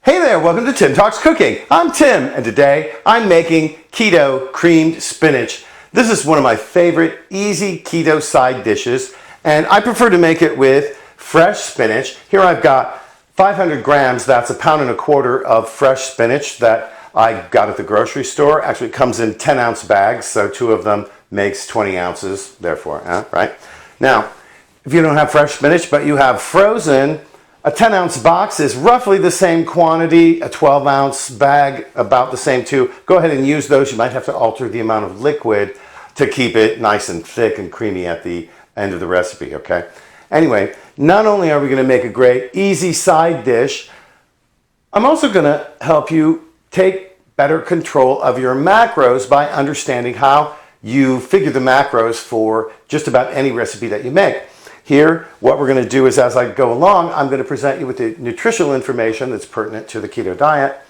Hey there, welcome to Tim Talks Cooking. I'm Tim, and today I'm making keto creamed spinach. This is one of my favorite easy keto side dishes, and I prefer to make it with fresh spinach. Here I've got 500 grams, that's a pound and a quarter of fresh spinach that I got at the grocery store. Actually, it comes in 10-ounce bags, so 2 of them makes 20 ounces, therefore, right? Now, if you don't have fresh spinach, but you have frozen, a 10-ounce box is roughly the same quantity, a 12-ounce bag about the same too. Go ahead and use those. You might have to alter the amount of liquid to keep it nice and thick and creamy at the end of the recipe, okay? Anyway, not only are we going to make a great easy side dish, I'm also going to help you take better control of your macros by understanding how you figure the macros for just about any recipe that you make. Here, what we're going to do is, as I go along, I'm going to present you with the nutritional information that's pertinent to the keto diet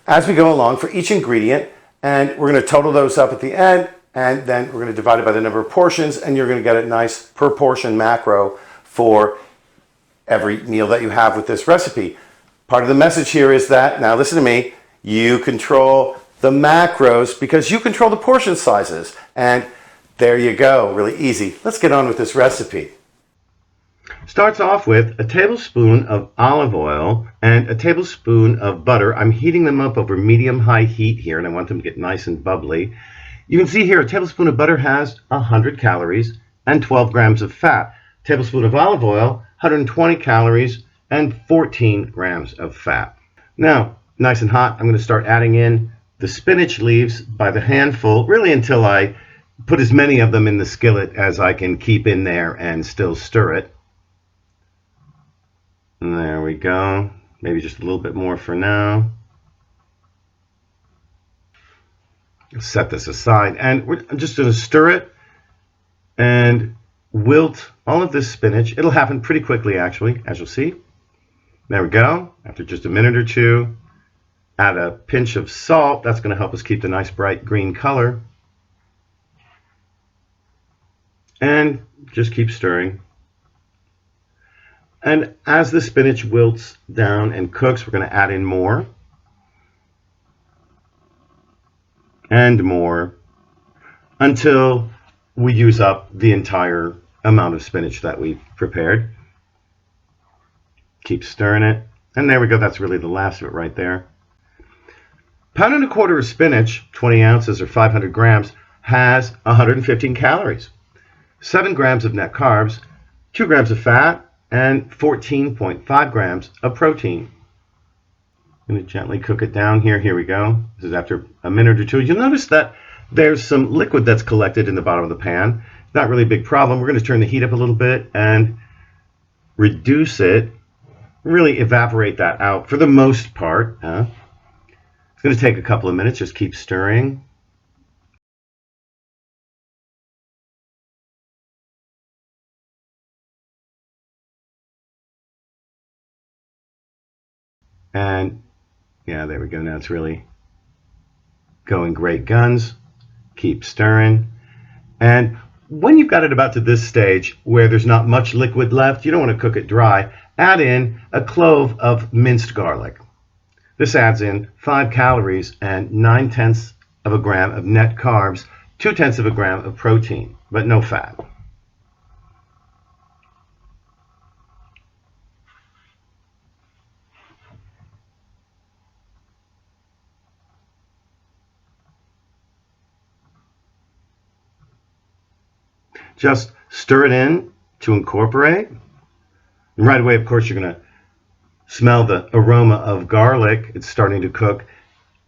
as we go along for each ingredient, and we're going to total those up at the end, and then we're going to divide it by the number of portions, and you're going to get a nice per portion macro for every meal that you have with this recipe. Part of the message here is that, now listen to me, you control the macros because you control the portion sizes, and there you go, really easy. Let's get on with this recipe. Starts off with a tablespoon of olive oil and a tablespoon of butter. I'm heating them up over medium-high heat here, and I want them to get nice and bubbly. You can see here a tablespoon of butter has 100 calories and 12 grams of fat. A tablespoon of olive oil, 120 calories and 14 grams of fat. Now, nice and hot, I'm going to start adding in the spinach leaves by the handful, really until I put as many of them in the skillet as I can keep in there and still stir it. And there we go. Maybe just a little bit more for now. Set this aside, and I'm just going to stir it and wilt all of this spinach. It'll happen pretty quickly, actually, as you'll see. There we go. After just a minute or two, add a pinch of salt. That's going to help us keep the nice bright green color. And just keep stirring. And as the spinach wilts down and cooks, we're going to add in more and more until we use up the entire amount of spinach that we've prepared. Keep stirring it. And there we go. That's really the last of it right there. Pound and a quarter of spinach, 20 ounces or 500 grams, has 115 calories, 7 grams of net carbs, 2 grams of fat, and 14.5 grams of protein. I'm going to gently cook it down here. Here we go. This is after a minute or two. You'll notice that there's some liquid that's collected in the bottom of the pan. Not really a big problem. We're going to turn the heat up a little bit and reduce it. Really evaporate that out for the most part. It's going to take a couple of minutes. Just keep stirring. And yeah, there we go. Now it's really going great guns. Keep stirring. And when you've got it about to this stage where there's not much liquid left, you don't want to cook it dry, add in a clove of minced garlic. This adds in 5 calories and 9/10 of a gram of net carbs, 2/10 of a gram of protein, but no fat. Just stir it in to incorporate. And right away, of course, you're going to smell the aroma of garlic. It's starting to cook,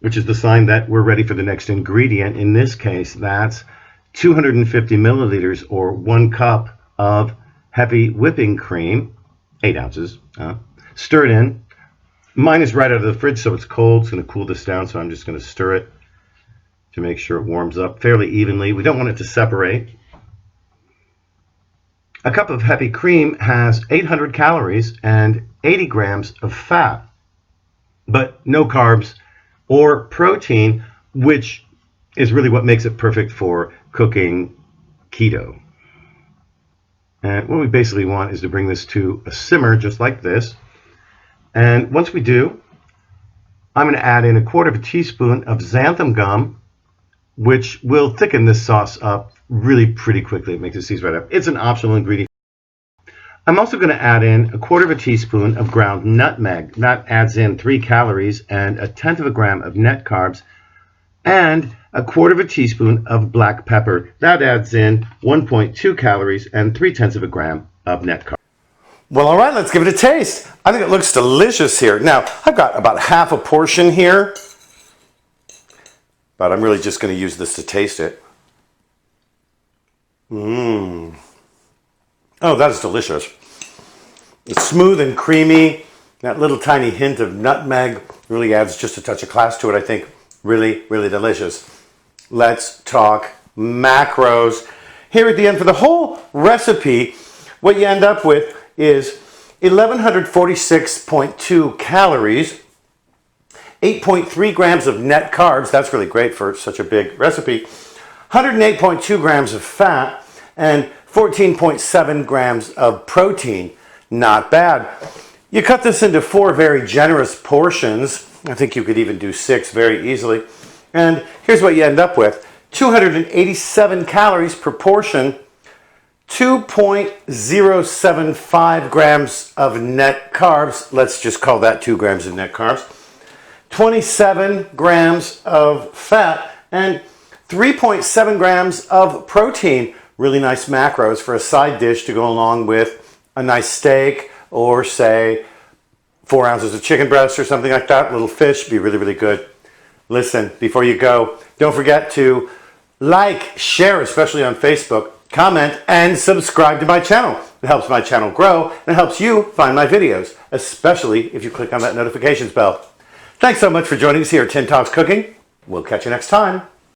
which is the sign that we're ready for the next ingredient. In this case, that's 250 milliliters or 1 cup of heavy whipping cream, 8 ounces. Stir it in. Mine is right out of the fridge, so it's cold. It's going to cool this down, so I'm just going to stir it to make sure it warms up fairly evenly. We don't want it to separate. A cup of heavy cream has 800 calories and 80 grams of fat, but no carbs or protein, which is really what makes it perfect for cooking keto. And what we basically want is to bring this to a simmer just like this. And once we do, I'm going to add in 1/4 teaspoon of xanthan gum, which will thicken this sauce up really pretty quickly. It makes it seize right up. It's an optional ingredient. I'm also going to add in 1/4 teaspoon of ground nutmeg. That adds in 3 calories and 1/10 gram of net carbs, and 1/4 teaspoon of black pepper. That adds in 1.2 calories and 3/10 gram of net carbs. Well, all right, let's give it a taste. I think it looks delicious here. Now, I've got about half a portion here, but I'm really just going to use this to taste it. Oh, that is delicious. It's smooth and creamy. That little tiny hint of nutmeg really adds just a touch of class to it, I think. Really, really delicious. Let's talk macros. Here at the end, for the whole recipe, what you end up with is 1,146.2 calories, 8.3 grams of net carbs. That's really great for such a big recipe. 108.2 grams of fat and 14.7 grams of protein. Not bad. You cut this into 4 very generous portions. I think you could even do 6 very easily. And here's what you end up with. 287 calories per portion, 2.075 grams of net carbs. Let's just call that 2 grams of net carbs. 27 grams of fat and 3.7 grams of protein. Really nice macros for a side dish to go along with a nice steak, or say 4 ounces of chicken breast or something like that. A little fish, be really, really good. Listen, before you go, don't forget to like, share, especially on Facebook, comment, and subscribe to my channel. It helps my channel grow and helps you find my videos, especially if you click on that notifications bell. Thanks so much for joining us here at Tim Talks Cooking. We'll catch you next time.